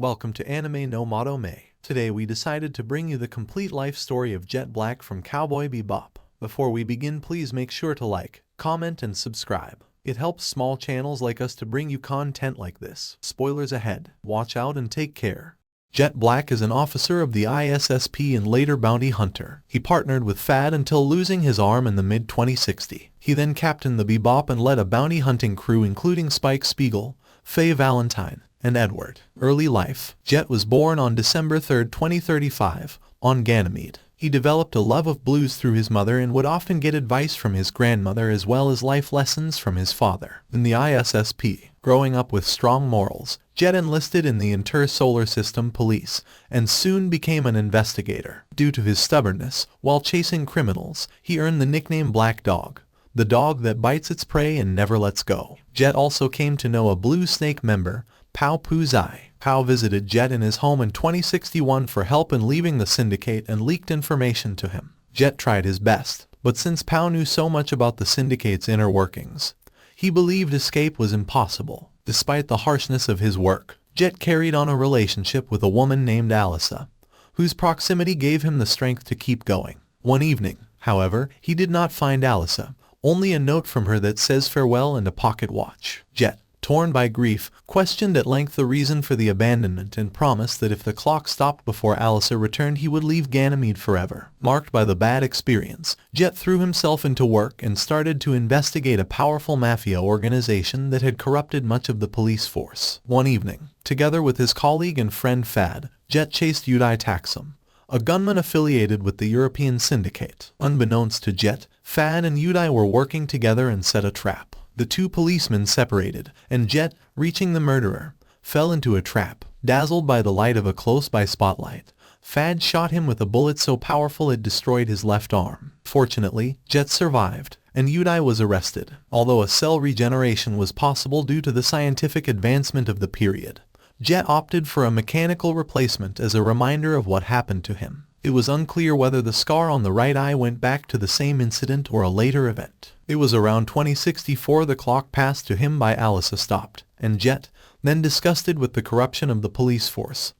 Welcome to Anime no Matome. Today we decided to bring you the complete life story of Jet Black from Cowboy Bebop. Before we begin, please make sure to like, comment, and subscribe. It helps small channels like us to bring you content like this. Spoilers ahead. Watch out and take care. Jet Black is an officer of the ISSP and later bounty hunter. He partnered with Fad until losing his arm in the mid-2060. He then captained the Bebop and led a bounty hunting crew including Spike Spiegel, Faye Valentine, and Edward. Early life. Jet was born on December 3, 2035, on Ganymede. He developed a love of blues through his mother and would often get advice from his grandmother as well as life lessons from his father. In the ISSP, growing up with strong morals, Jet enlisted in the Inter-Solar System Police and soon became an investigator. Due to his stubbornness, while chasing criminals, he earned the nickname Black Dog, the dog that bites its prey and never lets go. Jet also came to know a Blue Snake member, Pao Puzai. Pao visited Jet in his home in 2061 for help in leaving the syndicate and leaked information to him. Jet tried his best, but since Pao knew so much about the syndicate's inner workings, he believed escape was impossible. Despite the harshness of his work, Jet carried on a relationship with a woman named Alyssa, whose proximity gave him the strength to keep going. One evening, however, he did not find Alyssa, only a note from her that says farewell and a pocket watch. Jet, torn by grief, questioned at length the reason for the abandonment and promised that if the clock stopped before Alyssa returned he would leave Ganymede forever. Marked by the bad experience, Jet threw himself into work and started to investigate a powerful mafia organization that had corrupted much of the police force. One evening, together with his colleague and friend Fad, Jet chased Udai Taxum, a gunman affiliated with the European syndicate. Unbeknownst to Jet, Fad and Udai were working together and set a trap. The two policemen separated, and Jet, reaching the murderer, fell into a trap. Dazzled by the light of a close-by spotlight, Fad shot him with a bullet so powerful it destroyed his left arm. Fortunately, Jet survived, and Udai was arrested. Although a cell regeneration was possible due to the scientific advancement of the period, Jet opted for a mechanical replacement as a reminder of what happened to him. It was unclear whether the scar on the right eye went back to the same incident or a later event. It was around 2064 the clock passed to him by Alyssa stopped, and Jet, then disgusted with the corruption of the police force,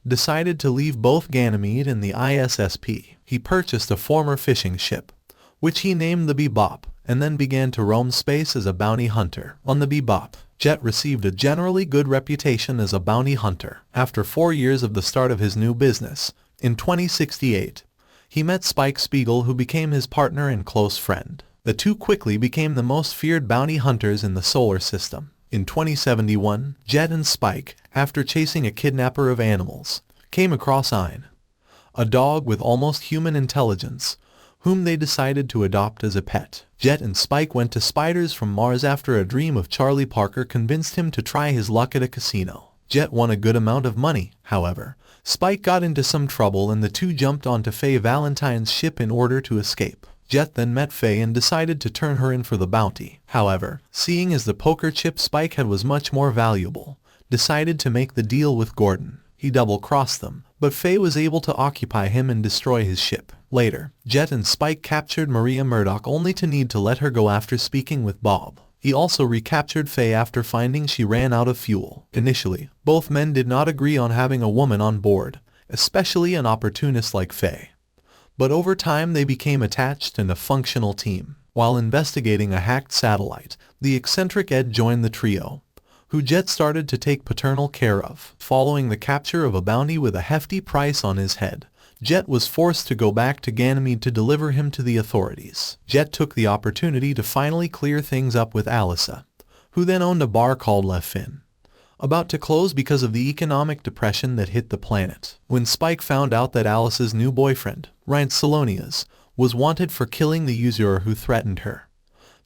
decided to leave both Ganymede and the ISSP. He purchased a former fishing ship, which he named the Bebop, and then began to roam space as a bounty hunter. On the Bebop, Jet received a generally good reputation as a bounty hunter. After 4 years of the start of his new business, in 2068, he met Spike Spiegel, who became his partner and close friend. The two quickly became the most feared bounty hunters in the solar system. In 2071, Jet and Spike, after chasing a kidnapper of animals, came across Ein, a dog with almost human intelligence, whom they decided to adopt as a pet. Jet and Spike went to Spiders from Mars after a dream of Charlie Parker convinced him to try his luck at a casino. Jet won a good amount of money, however. Spike got into some trouble and the two jumped onto Faye Valentine's ship in order to escape. Jet then met Faye and decided to turn her in for the bounty. However, seeing as the poker chip Spike had was much more valuable, decided to make the deal with Gordon. He double-crossed them, but Faye was able to occupy him and destroy his ship. Later, Jet and Spike captured Maria Murdoch only to need to let her go after speaking with Bob. He also recaptured Faye after finding she ran out of fuel. Initially, both men did not agree on having a woman on board, especially an opportunist like Faye. But over time they became attached and a functional team. While investigating a hacked satellite, the eccentric Ed joined the trio, who Jet started to take paternal care of. Following the capture of a bounty with a hefty price on his head, Jet was forced to go back to Ganymede to deliver him to the authorities. Jet took the opportunity to finally clear things up with Alyssa, who then owned a bar called La Fin, about to close because of the economic depression that hit the planet. When Spike found out that Alyssa's new boyfriend, Ryan Salonias, was wanted for killing the usurer who threatened her,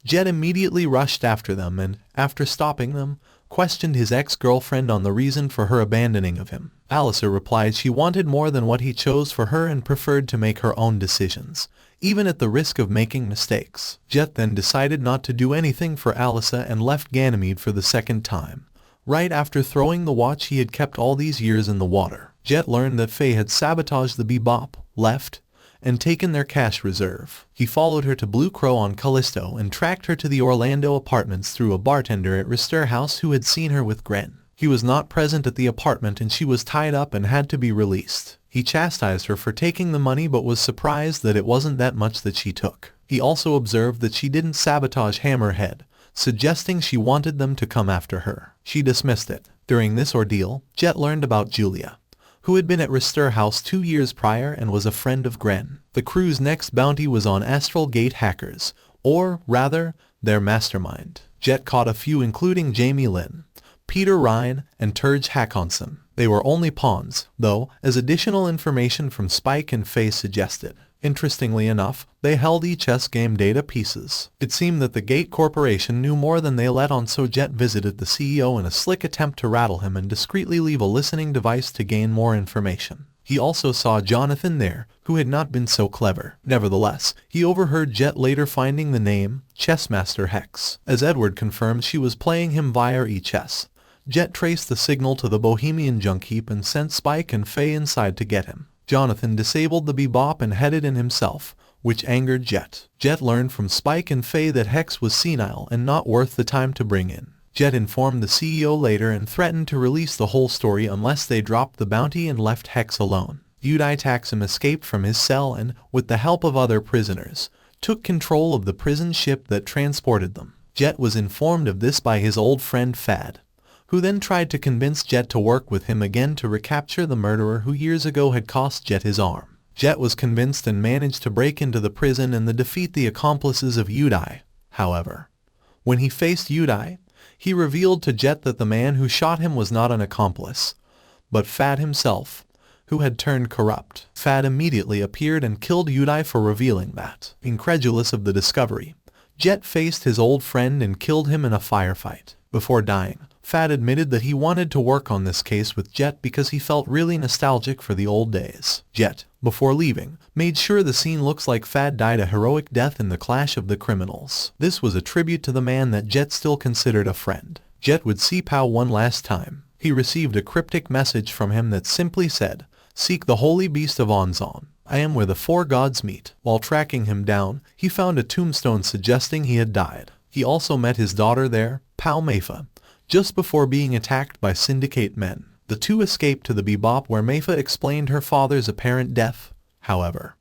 Jet immediately rushed after them and, after stopping them, questioned his ex-girlfriend on the reason for her abandoning of him. Alyssa replied she wanted more than what he chose for her and preferred to make her own decisions, even at the risk of making mistakes. Jet then decided not to do anything for Alyssa and left Ganymede for the second time, right after throwing the watch he had kept all these years in the water. Jet learned that Faye had sabotaged the Bebop, left, and taken their cash reserve. He followed her to Blue Crow on Callisto and tracked her to the Orlando apartments through a bartender at Rister House who had seen her with Gren. He was not present at the apartment and she was tied up and had to be released. He chastised her for taking the money but was surprised that it wasn't that much that she took. He also observed that she didn't sabotage Hammerhead, suggesting she wanted them to come after her. She dismissed it. During this ordeal, Jet learned about Julia, who had been at Rister House 2 years prior and was a friend of Gren. The crew's next bounty was on Astral Gate hackers, or rather, their mastermind. Jet caught a few including Jamie Lynn, Peter Ryan, and Turge Hackonson. They were only pawns, though, as additional information from Spike and Faye suggested. Interestingly enough, they held each game data pieces. It seemed that the Gate Corporation knew more than they let on, so Jet visited the CEO in a slick attempt to rattle him and discreetly leave a listening device to gain more information. He also saw Jonathan there, who had not been so clever. Nevertheless, he overheard Jet later finding the name Chessmaster Hex. As Edward confirmed she was playing him via e-chess, Jet traced the signal to the Bohemian junk heap and sent Spike and Faye inside to get him. Jonathan disabled the Bebop and headed in himself, which angered Jet. Jet learned from Spike and Faye that Hex was senile and not worth the time to bring in. Jet informed the CEO later and threatened to release the whole story unless they dropped the bounty and left Hex alone. Udai Taxum escaped from his cell and, with the help of other prisoners, took control of the prison ship that transported them. Jet was informed of this by his old friend Fad, who then tried to convince Jet to work with him again to recapture the murderer who years ago had cost Jet his arm. Jet was convinced and managed to break into the prison and defeat the accomplices of Udai. However, when he faced Udai, he revealed to Jet that the man who shot him was not an accomplice, but Fad himself, who had turned corrupt. Fad immediately appeared and killed Udai for revealing that. Incredulous of the discovery, Jet faced his old friend and killed him in a firefight. Before dying, Fad admitted that he wanted to work on this case with Jet because he felt really nostalgic for the old days. Jet, before leaving, made sure the scene looks like Fad died a heroic death in the Clash of the Criminals. This was a tribute to the man that Jet still considered a friend. Jet would see Pow one last time. He received a cryptic message from him that simply said, "Seek the holy beast of Onzon. I am where the 4 gods meet." While tracking him down, he found a tombstone suggesting he had died. He also met his daughter there, Pow Meifa, just before being attacked by Syndicate men. The two escaped to the Bebop where Meifa explained her father's apparent death. However,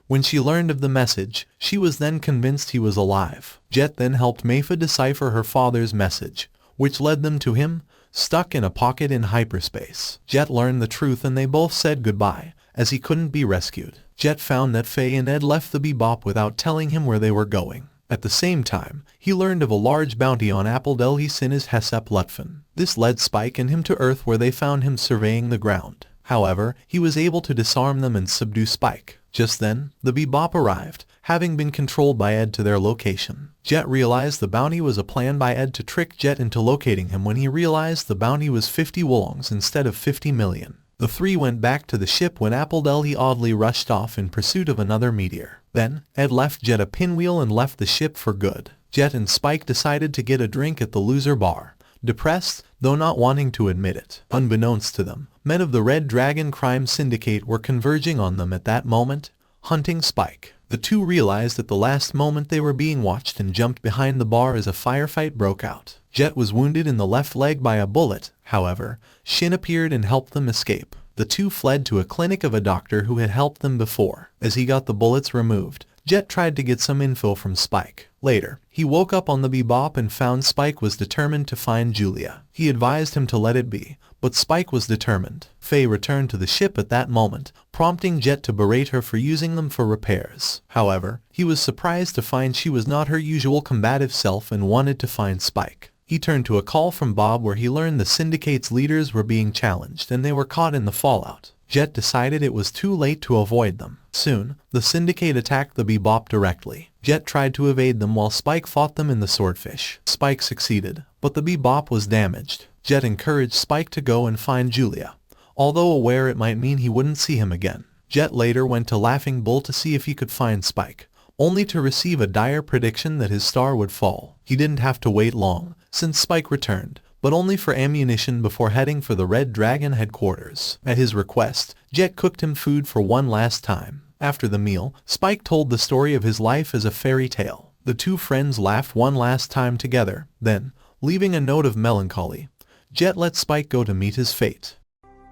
when she learned of the message, she was then convinced he was alive. Jet then helped Meifa decipher her father's message, which led them to him, stuck in a pocket in hyperspace. Jet learned the truth and they both said goodbye, as he couldn't be rescued. Jet found that Faye and Ed left the Bebop without telling him where they were going. At the same time, he learned of a large bounty on Appledelhi Sinas Hesep Lutfin. This led Spike and him to Earth where they found him surveying the ground. However, he was able to disarm them and subdue Spike. Just then, the Bebop arrived, having been controlled by Ed to their location. Jet realized the bounty was a plan by Ed to trick Jet into locating him when he realized the bounty was 50 wolongs instead of 50 million. The three went back to the ship when Appledelhi oddly rushed off in pursuit of another meteor. Then, Ed left Jet a pinwheel and left the ship for good. Jet and Spike decided to get a drink at the loser bar, depressed, though not wanting to admit it. Unbeknownst to them, men of the Red Dragon Crime Syndicate were converging on them at that moment, hunting Spike. The two realized at the last moment they were being watched and jumped behind the bar as a firefight broke out. Jet was wounded in the left leg by a bullet. However, Shin appeared and helped them escape. The two fled to a clinic of a doctor who had helped them before. As he got the bullets removed, Jet tried to get some info from Spike. Later, he woke up on the Bebop and found Spike was determined to find Julia. He advised him to let it be, but Spike was determined. Faye returned to the ship at that moment, prompting Jet to berate her for using them for repairs. However, he was surprised to find she was not her usual combative self and wanted to find Spike. He turned to a call from Bob where he learned the Syndicate's leaders were being challenged and they were caught in the fallout. Jet decided it was too late to avoid them. Soon, the Syndicate attacked the Bebop directly. Jet tried to evade them while Spike fought them in the Swordfish. Spike succeeded, but the Bebop was damaged. Jet encouraged Spike to go and find Julia, although aware it might mean he wouldn't see him again. Jet later went to Laughing Bull to see if he could find Spike, only to receive a dire prediction that his star would fall. He didn't have to wait long, since Spike returned, but only for ammunition before heading for the Red Dragon headquarters. At his request, Jet cooked him food for one last time. After the meal, Spike told the story of his life as a fairy tale. The two friends laughed one last time together. Then, leaving a note of melancholy, Jet lets Spike go to meet his fate.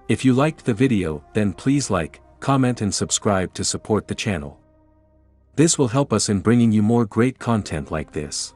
If you liked the video, then please like, comment and subscribe to support the channel. This will help us in bringing you more great content like this.